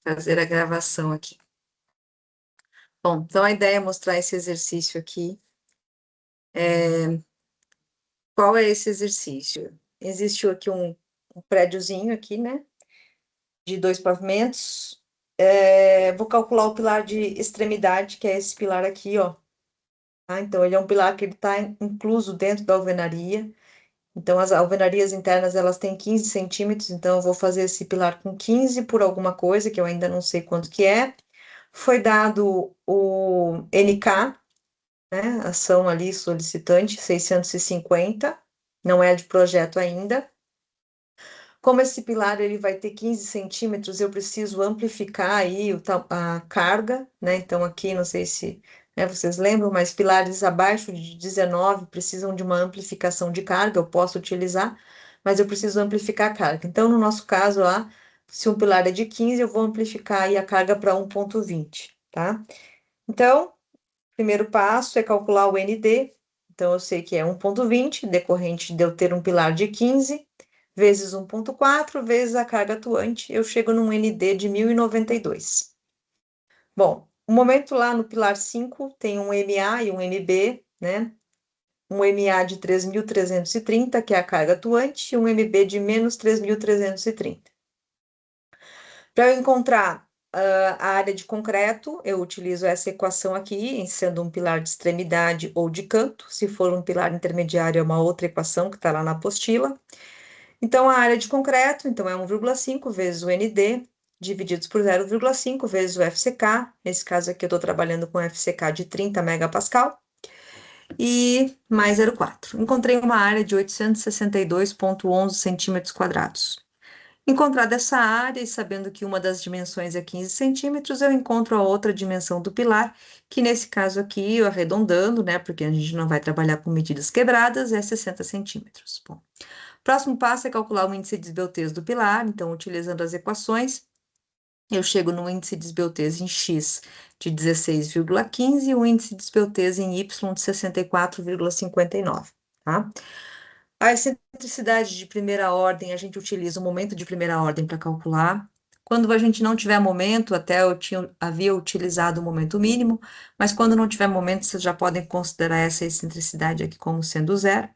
fazer a gravação aqui. Bom, então a ideia é mostrar esse exercício aqui. Qual é esse exercício? Existe aqui um prédiozinho aqui, né? De 2 pavimentos. Vou calcular o pilar de extremidade, que é esse pilar aqui, ó. Tá? Então, ele é um pilar que ele está incluso dentro da alvenaria. Então, as alvenarias internas, elas têm 15 centímetros, então eu vou fazer esse pilar com 15 por alguma coisa, que eu ainda não sei quanto que é. Foi dado o NK, né? Ação ali solicitante 650, não é de projeto ainda. Como esse pilar ele vai ter 15 centímetros, eu preciso amplificar aí a carga, né? Então aqui, não sei se vocês lembram, mas pilares abaixo de 19 precisam de uma amplificação de carga, eu posso utilizar, mas eu preciso amplificar a carga. Então, no nosso caso lá, se um pilar é de 15, eu vou amplificar aí a carga para 1,20, tá? Então, primeiro passo é calcular o ND. Então, eu sei que é 1,20, decorrente de eu ter um pilar de 15, vezes 1,4, vezes a carga atuante, eu chego num ND de 1.092. Bom, o momento lá no pilar 5 tem um MA e um MB, né? Um MA de 3.330, que é a carga atuante, e um MB de menos 3.330. Para eu encontrar a área de concreto, eu utilizo essa equação aqui, sendo um pilar de extremidade ou de canto. Se for um pilar intermediário, é uma outra equação que está lá na apostila. Então, a área de concreto, então, é 1,5 vezes o ND, divididos por 0,5 vezes o FCK. Nesse caso aqui, eu estou trabalhando com FCK de 30 megapascal. E mais 0,4. Encontrei uma área de 862,11 centímetros quadrados. Encontrada essa área e sabendo que uma das dimensões é 15 centímetros, eu encontro a outra dimensão do pilar, que nesse caso aqui, eu arredondando, né, porque a gente não vai trabalhar com medidas quebradas, é 60 centímetros. Bom, próximo passo é calcular o índice de esbeltez do pilar, então, utilizando as equações, eu chego no índice de esbeltez em X de 16,15 e o índice de esbeltez em Y de 64,59, tá? A excentricidade de primeira ordem, a gente utiliza o momento de primeira ordem para calcular. Quando a gente não tiver momento, até havia utilizado o momento mínimo, mas quando não tiver momento, vocês já podem considerar essa excentricidade aqui como sendo zero.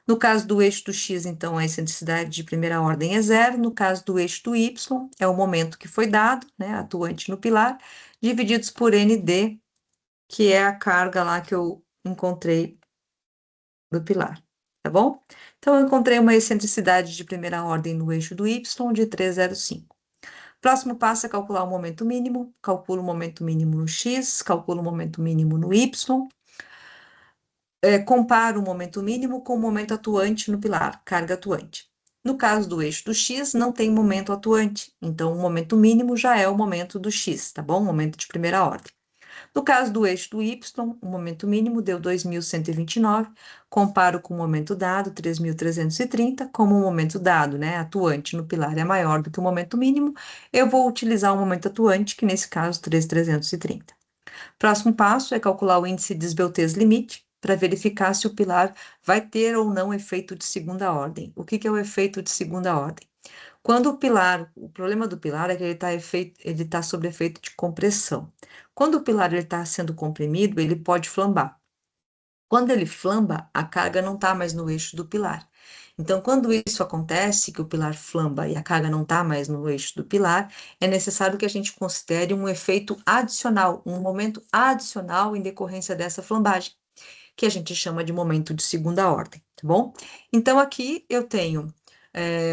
No caso do eixo do x, então, a excentricidade de primeira ordem é zero. No caso do eixo do y, é o momento que foi dado, né, atuante no pilar, divididos por nd, que é a carga lá que eu encontrei do pilar, tá bom? Então, eu encontrei uma excentricidade de primeira ordem no eixo do y de 3,05. Próximo passo é calcular o momento mínimo. Calculo o momento mínimo no x, calculo o momento mínimo no y. Comparo o momento mínimo com o momento atuante no pilar, carga atuante. No caso do eixo do x, não tem momento atuante, então o momento mínimo já é o momento do x, tá bom? O momento de primeira ordem. No caso do eixo do y, o momento mínimo deu 2.129, comparo com o momento dado, 3.330, como o momento dado, né, atuante no pilar é maior do que o momento mínimo, eu vou utilizar o momento atuante, que nesse caso, 3.330. Próximo passo é calcular o índice de esbeltez limite, para verificar se o pilar vai ter ou não efeito de segunda ordem. O que é o efeito de segunda ordem? Quando o problema do pilar é que ele está sob efeito de compressão. Quando o pilar está sendo comprimido, ele pode flambar. Quando ele flamba, a carga não está mais no eixo do pilar. Então, quando isso acontece, que o pilar flamba e a carga não está mais no eixo do pilar, é necessário que a gente considere um efeito adicional, um momento adicional em decorrência dessa flambagem, que a gente chama de momento de segunda ordem, tá bom? Então, aqui eu tenho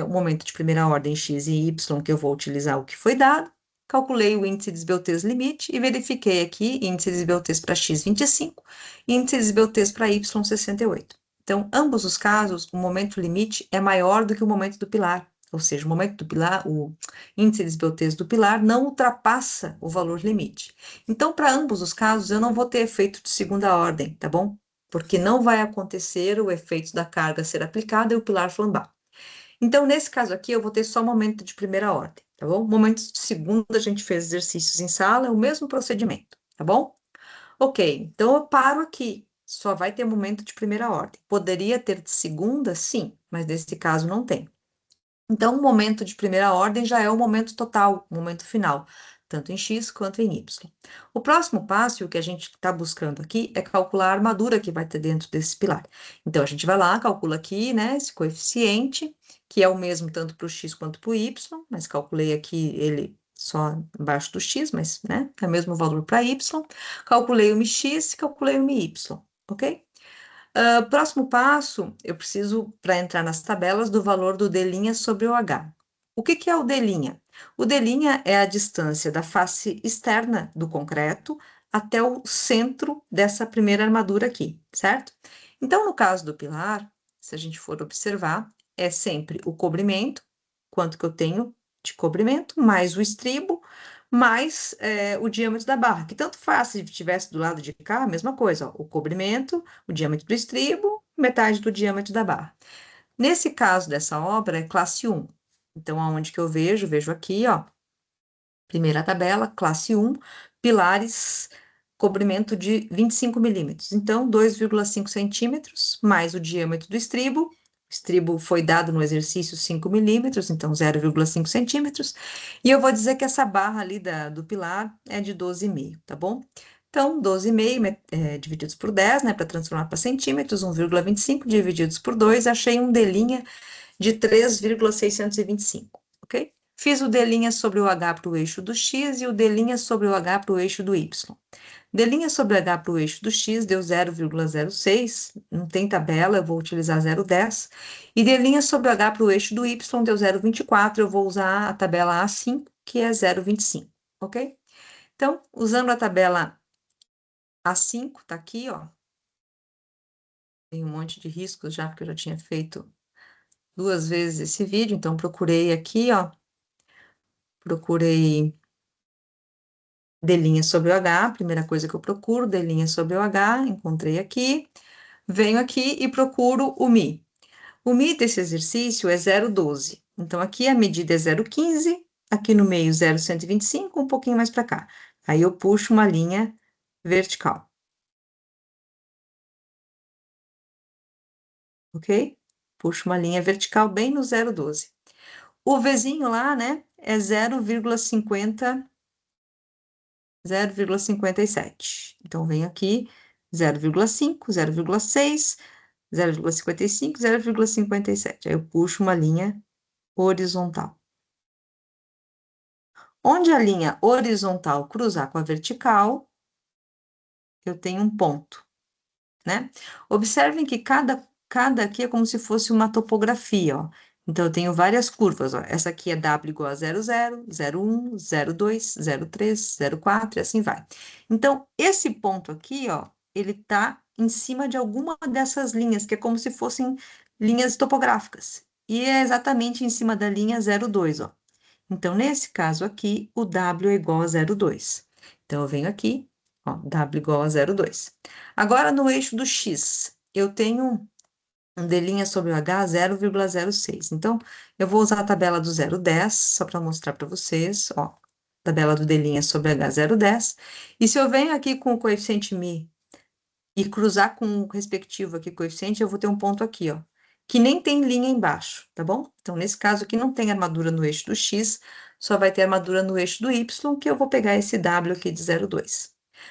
o momento de primeira ordem x e y, que eu vou utilizar o que foi dado, calculei o índice de esbeltez limite e verifiquei aqui índice de esbeltez para x 25, índice de esbeltez para y 68. Então, ambos os casos, o momento limite é maior do que o momento do pilar, ou seja, o momento do pilar, o índice de esbeltez do pilar não ultrapassa o valor limite. Então, para ambos os casos, eu não vou ter efeito de segunda ordem, tá bom? Porque não vai acontecer o efeito da carga ser aplicada e o pilar flambar. Então, nesse caso aqui, eu vou ter só momento de primeira ordem, tá bom? Momentos de segunda, a gente fez exercícios em sala, é o mesmo procedimento, tá bom? Ok, então eu paro aqui, só vai ter momento de primeira ordem. Poderia ter de segunda? Sim, mas nesse caso não tem. Então, o momento de primeira ordem já é o momento total, o momento final, tanto em X quanto em Y. O próximo passo, o que a gente está buscando aqui, é calcular a armadura que vai ter dentro desse pilar. Então, a gente vai lá, calcula aqui, né, esse coeficiente, que é o mesmo tanto para o X quanto para o Y, mas calculei aqui ele só embaixo do X, mas, né, é o mesmo valor para Y. Calculei o MX, calculei o MY, ok? Próximo passo, eu preciso, para entrar nas tabelas, do valor do D' sobre o H. O que é o D'? O D' é a distância da face externa do concreto até o centro dessa primeira armadura aqui, certo? Então, no caso do pilar, se a gente for observar, é sempre o cobrimento, quanto que eu tenho de cobrimento, mais o estribo, mais o diâmetro da barra, que tanto faz se estivesse do lado de cá, a mesma coisa, ó, o cobrimento, o diâmetro do estribo, metade do diâmetro da barra. Nesse caso dessa obra, é classe 1. Então, aonde que eu vejo? Vejo aqui, ó, primeira tabela, classe 1, pilares, cobrimento de 25 milímetros. Então, 2,5 centímetros, mais o diâmetro do estribo. O estribo foi dado no exercício 5 milímetros, então 0,5 centímetros. E eu vou dizer que essa barra ali do pilar é de 12,5, tá bom? Então, 12,5 divididos por 10, né, para transformar para centímetros, 1,25 divididos por 2, achei um D' de 3,625, ok? Fiz o D' sobre o H para o eixo do X e o D' sobre o H para o eixo do Y. D' sobre H para o eixo do X deu 0,06, não tem tabela, eu vou utilizar 0,10. E D' sobre H para o eixo do Y deu 0,24, eu vou usar a tabela A5, que é 0,25, ok? Então, usando a tabela A5, tá aqui, ó. Tem um monte de riscos já, porque eu já tinha feito 2 vezes esse vídeo, então procurei aqui, ó. Procurei D' sobre o H, primeira coisa que eu procuro, D' sobre o H, encontrei aqui. Venho aqui e procuro o Mi. O Mi desse exercício é 0,12. Então, aqui a medida é 0,15, aqui no meio 0,125, um pouquinho mais para cá. Aí eu puxo uma linha vertical. Ok? Puxo uma linha vertical bem no 0,12. O Vzinho lá, né, é 0,57. Então, venho aqui 0,5, 0,6, 0,55, 0,57. Aí eu puxo uma linha horizontal. Onde a linha horizontal cruzar com a vertical, eu tenho um ponto, né? Observem que cada aqui é como se fosse uma topografia, ó. Então, eu tenho várias curvas, ó. Essa aqui é W igual a 0,0, 0,1, 0,2, 0,3, 0,4 e assim vai. Então, esse ponto aqui, ó, ele tá em cima de alguma dessas linhas, que é como se fossem linhas topográficas. E é exatamente em cima da linha 0,2, ó. Então, nesse caso aqui, o W é igual a 0,2. Então, eu venho aqui, ó, W igual a 0,2. Agora, no eixo do X, eu tenho um D' sobre o H 0,06. Então, eu vou usar a tabela do 0,10, só para mostrar para vocês, ó, tabela do D' sobre H 0,10. E se eu venho aqui com o coeficiente Mi e cruzar com o respectivo aqui coeficiente, eu vou ter um ponto aqui, ó, que nem tem linha embaixo, tá bom? Então, nesse caso aqui, não tem armadura no eixo do X, só vai ter armadura no eixo do Y, que eu vou pegar esse W aqui de 0,2.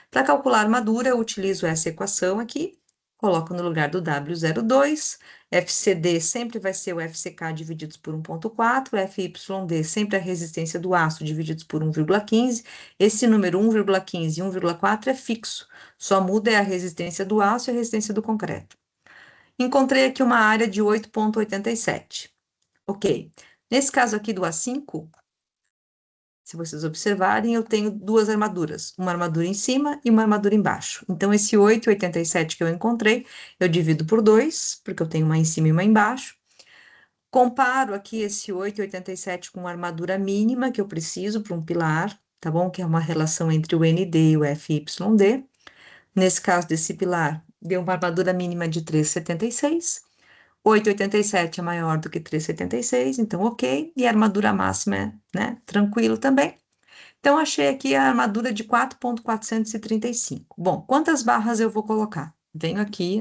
Para calcular a armadura, eu utilizo essa equação aqui, coloco no lugar do W 0,2, FCD sempre vai ser o FCK divididos por 1,4, FYD sempre a resistência do aço divididos por 1,15, esse número 1,15 e 1,4 é fixo, só muda a resistência do aço e a resistência do concreto. Encontrei aqui uma área de 8,87. Ok. Nesse caso aqui do A5, se vocês observarem, eu tenho 2 armaduras, uma armadura em cima e uma armadura embaixo. Então, esse 8,87 que eu encontrei, eu divido por 2, porque eu tenho uma em cima e uma embaixo. Comparo aqui esse 8,87 com a armadura mínima que eu preciso para um pilar, tá bom? Que é uma relação entre o ND e o FYD. Nesse caso desse pilar, deu uma armadura mínima de 3,76. 8,87 é maior do que 3,76, então ok. E a armadura máxima é, né, tranquilo também. Então, achei aqui a armadura de 4,435. Bom, quantas barras eu vou colocar? Venho aqui,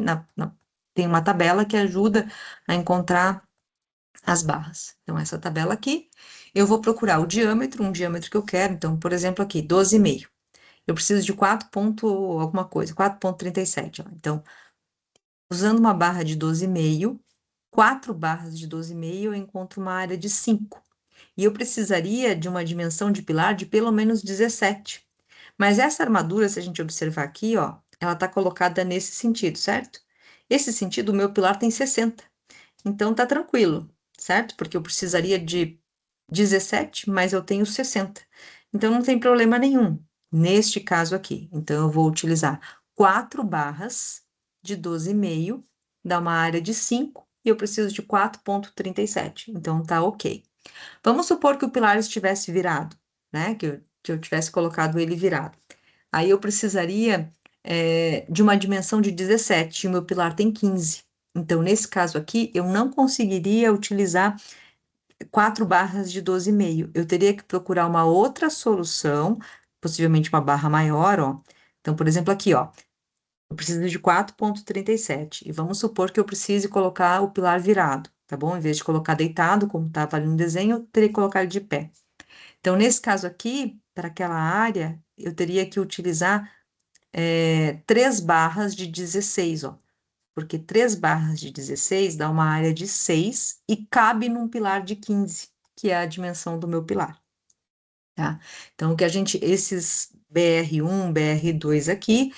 tem uma tabela que ajuda a encontrar as barras. Então, essa tabela aqui, eu vou procurar o diâmetro, um diâmetro que eu quero. Então, por exemplo, aqui, 12,5. Eu preciso de 4 ponto alguma coisa, 4,37. Então, usando uma barra de 12,5, 4 barras de 12,5, eu encontro uma área de 5. E eu precisaria de uma dimensão de pilar de pelo menos 17. Mas essa armadura, se a gente observar aqui, ó, ela está colocada nesse sentido, certo? Esse sentido, o meu pilar tem 60. Então, tá tranquilo, certo? Porque eu precisaria de 17, mas eu tenho 60. Então, não tem problema nenhum neste caso aqui. Então, eu vou utilizar 4 barras de 12,5, dá uma área de 5, e eu preciso de 4,37. Então, tá ok. Vamos supor que o pilar estivesse virado, né? Que eu tivesse colocado ele virado. Aí eu precisaria de uma dimensão de 17, e o meu pilar tem 15. Então, nesse caso aqui, eu não conseguiria utilizar 4 barras de 12,5. Eu teria que procurar uma outra solução, possivelmente uma barra maior, ó. Então, por exemplo, aqui, ó, eu preciso de 4,37. E vamos supor que eu precise colocar o pilar virado, tá bom? Em vez de colocar deitado, como estava ali no desenho, eu teria que colocar ele de pé. Então, nesse caso aqui, para aquela área, eu teria que utilizar 3 barras de 16, ó. Porque 3 barras de 16 dá uma área de 6 e cabe num pilar de 15, que é a dimensão do meu pilar, tá? Então, o que a gente, esses BR1, BR2 aqui,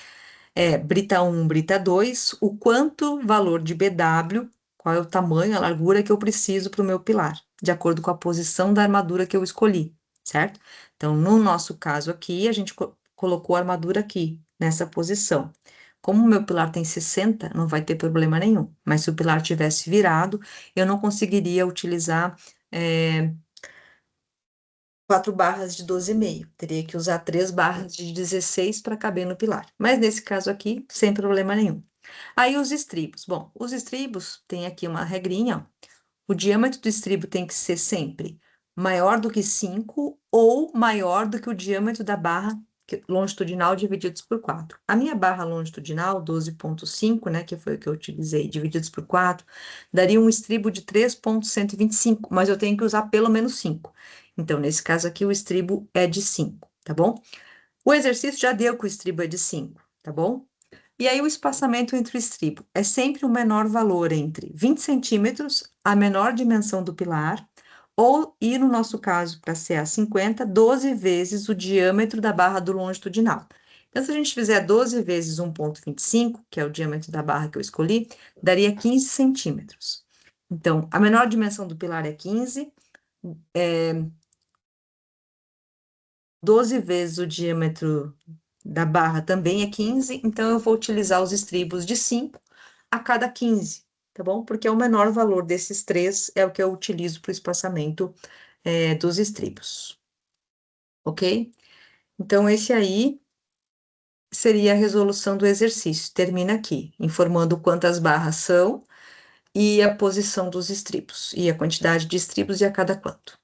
brita 1, brita 2, o quanto valor de BW, qual é o tamanho, a largura que eu preciso para o meu pilar, de acordo com a posição da armadura que eu escolhi, certo? Então, no nosso caso aqui, a gente colocou a armadura aqui, nessa posição. Como o meu pilar tem 60, não vai ter problema nenhum. Mas se o pilar tivesse virado, eu não conseguiria utilizar 4 barras de 12,5. Teria que usar 3 barras de 16 para caber no pilar. Mas nesse caso aqui, sem problema nenhum. Aí os estribos. Bom, os estribos tem aqui uma regrinha, ó. O diâmetro do estribo tem que ser sempre maior do que 5 ou maior do que o diâmetro da barra longitudinal divididos por 4. A minha barra longitudinal, 12,5, né, que foi o que eu utilizei, divididos por 4, daria um estribo de 3,125, mas eu tenho que usar pelo menos 5. Então, nesse caso aqui, o estribo é de 5, tá bom? O exercício já deu que o estribo é de 5, tá bom? E aí, o espaçamento entre o estribo é sempre o menor valor entre 20 centímetros, a menor dimensão do pilar, ou, e no nosso caso, para ser a 50, 12 vezes o diâmetro da barra do longitudinal. Então, se a gente fizer 12 vezes 1,25, que é o diâmetro da barra que eu escolhi, daria 15 centímetros. Então, a menor dimensão do pilar é 15, 12 vezes o diâmetro da barra também é 15, então eu vou utilizar os estribos de 5 a cada 15, tá bom? Porque é o menor valor desses três, é o que eu utilizo para o espaçamento dos estribos, ok? Então, esse aí seria a resolução do exercício. Termina aqui, informando quantas barras são e a posição dos estribos, e a quantidade de estribos e a cada quanto.